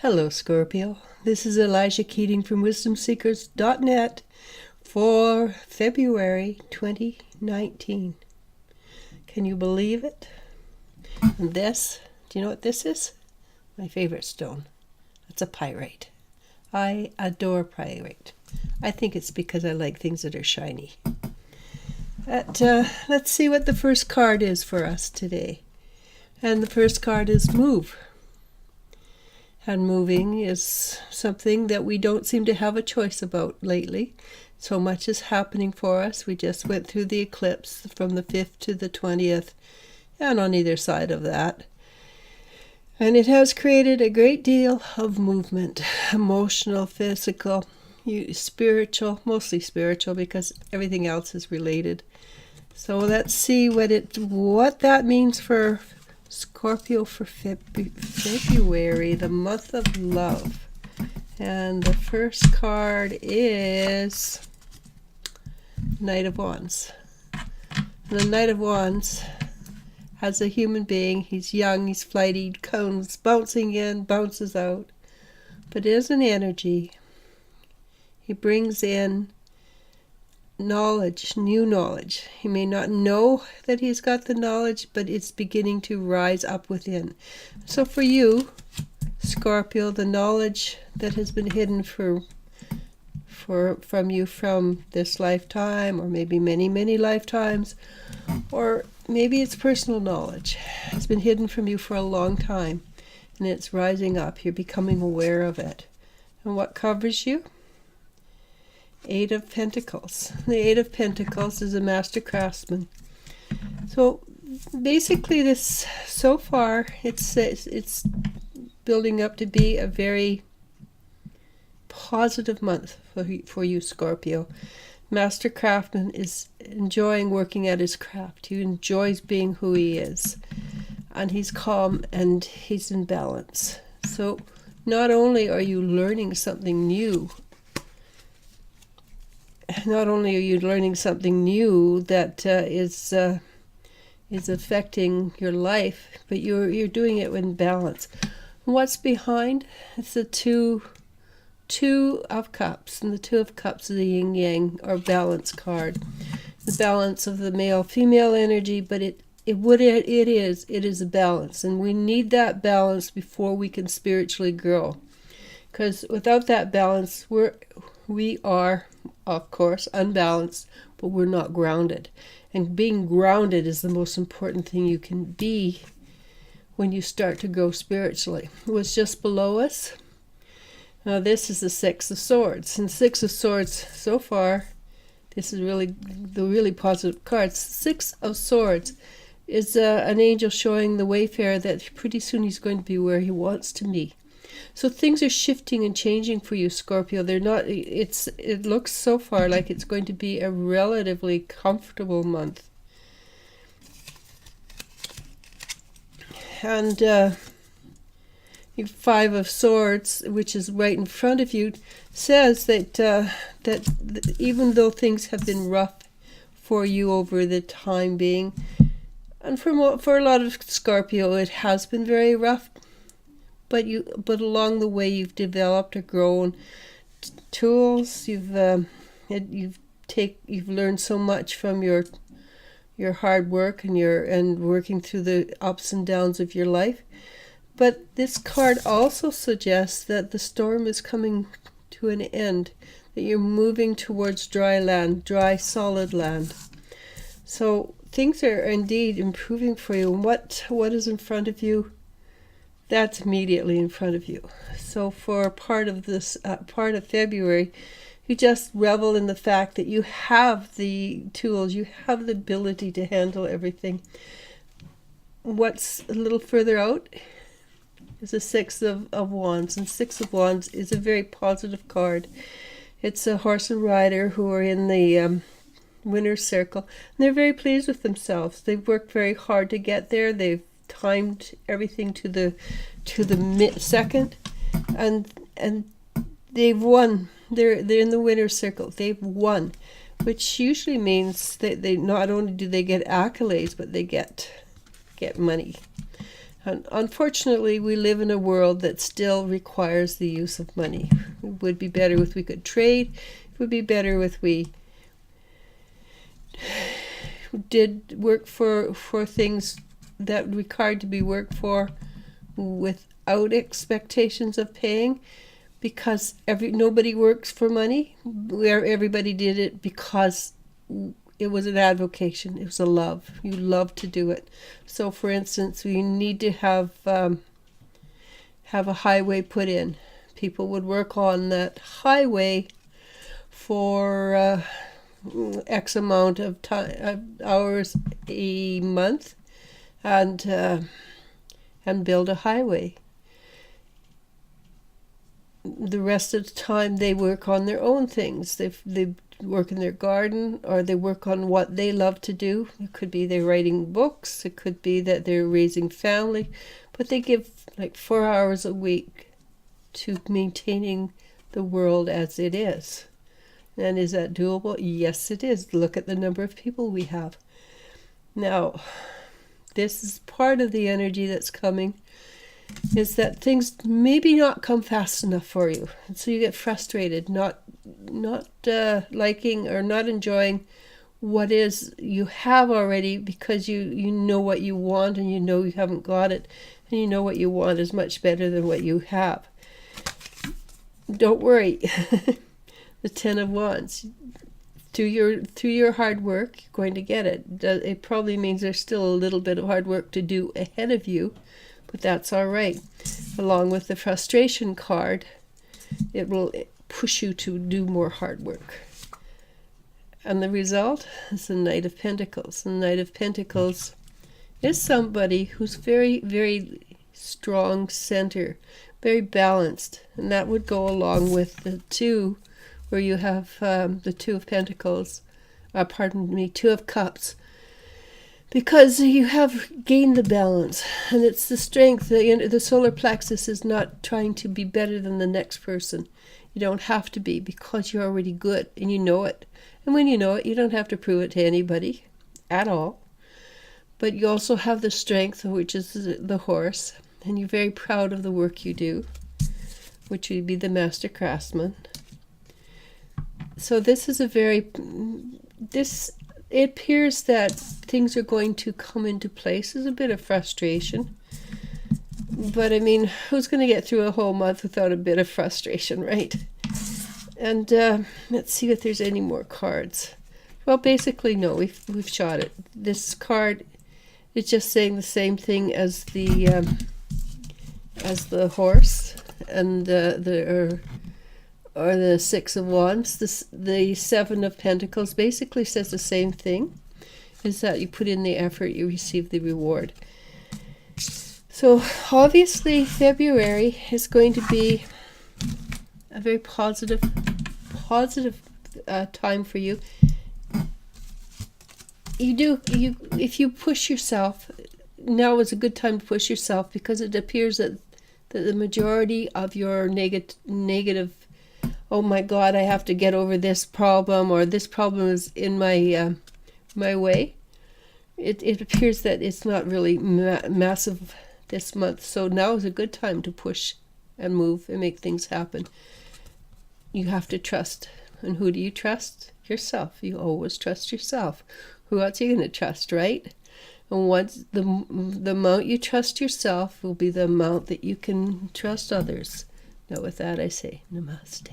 Hello, Scorpio. This is Elijah Keating from WisdomSeekers.net for February 2019. Can you believe it? And this, do you know what this is? My favorite stone. It's a pyrite. I adore pyrite. I think it's because I like things that are shiny. Let's see what the first card is for us today. And the first card is move. And moving is something that we don't seem to have a choice about lately. So much is happening for us. We just went through the eclipse from the 5th to the 20th, and on either side of that. And it has created a great deal of movement, emotional, physical, spiritual, mostly spiritual because everything else is related. So let's see what that means for Scorpio for February, the month of love. And the first card is Knight of Wands. The Knight of Wands has a human being. He's young, he's flighty, he comes bouncing in, bounces out. But it is an energy. He brings in knowledge, new knowledge. He may not know that he's got the knowledge, but it's beginning to rise up within. So for you, Scorpio, the knowledge that has been hidden from you from this lifetime, or maybe many lifetimes, or maybe it's personal knowledge. It's been hidden from you for a long time, and it's rising up. You're becoming aware of it. And what covers you? Eight of Pentacles. The Eight of Pentacles is a master craftsman. So basically this, so far, it's building up to be a very positive month for you, Scorpio. Master craftsman is enjoying working at his craft. He enjoys being who he is. And he's calm and he's in balance. So not only are you learning something new, that is affecting your life, but you're doing it in balance. What's behind? It's the two of Cups, and the Two of Cups is the Yin Yang or balance card. The balance of the male female energy, but it is a balance, and we need that balance before we can spiritually grow. Because without that balance, we are, of course, unbalanced, but we're not grounded. And being grounded is the most important thing you can be when you start to grow spiritually. What's just below us? Now this is the Six of Swords. And Six of Swords, so far, this is really the really positive cards. Six of Swords is an angel showing the wayfarer that pretty soon he's going to be where he wants to be. So things are shifting and changing for you, Scorpio. They're not. It looks so far like it's going to be a relatively comfortable month. And Five of Swords, which is right in front of you, says that even though things have been rough for you over the time being, and for a lot of Scorpio, it has been very rough. But along the way you've developed or grown tools. You've learned so much from your hard work and working through the ups and downs of your life. But this card also suggests that the storm is coming to an end, that you're moving towards dry land, dry solid land. So things are indeed improving for you. And what is in front of you? That's immediately in front of you. So for part of February, you just revel in the fact that you have the tools, you have the ability to handle everything. What's a little further out is the Six of Wands, and Six of Wands is a very positive card. It's a horse and rider who are in the winner's circle, and they're very pleased with themselves. They've worked very hard to get there. They've timed everything to the second, and they've won. They're in the winner's circle. They've won, which usually means that they not only do they get accolades, but they get money. And unfortunately, we live in a world that still requires the use of money. It would be better if we could trade. It would be better if we did work for things that required to be worked for without expectations of paying, because nobody works for money. Where everybody did it because it was an avocation. It was a love. You love to do it. So, for instance, we need to have a highway put in. People would work on that highway for X amount of hours a month, and build a highway. The rest of the time they work on their own things. They work in their garden, or they work on what they love to do. It could be they're writing books, it could be that they're raising family, but they give like 4 hours a week to maintaining the world as it is. And is that doable? Yes, it is. Look at the number of people we have. Now, this is part of the energy that's coming, is that things maybe not come fast enough for you. And so you get frustrated, not liking or not enjoying what is you have already, because you know what you want, and you know you haven't got it, and you know what you want is much better than what you have. Don't worry. The 10 of Wands. Through your hard work, you're going to get it. It probably means there's still a little bit of hard work to do ahead of you, but that's all right. Along with the frustration card, it will push you to do more hard work. And the result is the Knight of Pentacles. The Knight of Pentacles is somebody who's very, very strong center, very balanced. And that would go along with the 2, where you have the 2 of Pentacles, 2 of Cups. Because you have gained the balance, and it's the strength. The solar plexus is not trying to be better than the next person. You don't have to be, because you're already good, and you know it. And when you know it, you don't have to prove it to anybody at all. But you also have the strength, which is the Horse, and you're very proud of the work you do, which would be the Master Craftsman. So this is it appears that things are going to come into place. There's a bit of frustration. But I mean, who's going to get through a whole month without a bit of frustration, right? And let's see if there's any more cards. Well, basically, no, we've shot it. This card is just saying the same thing as the Horse and the 6 of Wands. The 7 of Pentacles basically says the same thing, is that you put in the effort, you receive the reward. So obviously February is going to be a very positive time for you. If you push yourself, now is a good time to push yourself, because it appears that the majority of your negative, oh my God, I have to get over this problem, or this problem is in my way. It appears that it's not really massive this month. So now is a good time to push and move and make things happen. You have to trust. And who do you trust? Yourself. You always trust yourself. Who else are you going to trust, right? And once the amount you trust yourself will be the amount that you can trust others. Now with that I say, Namaste.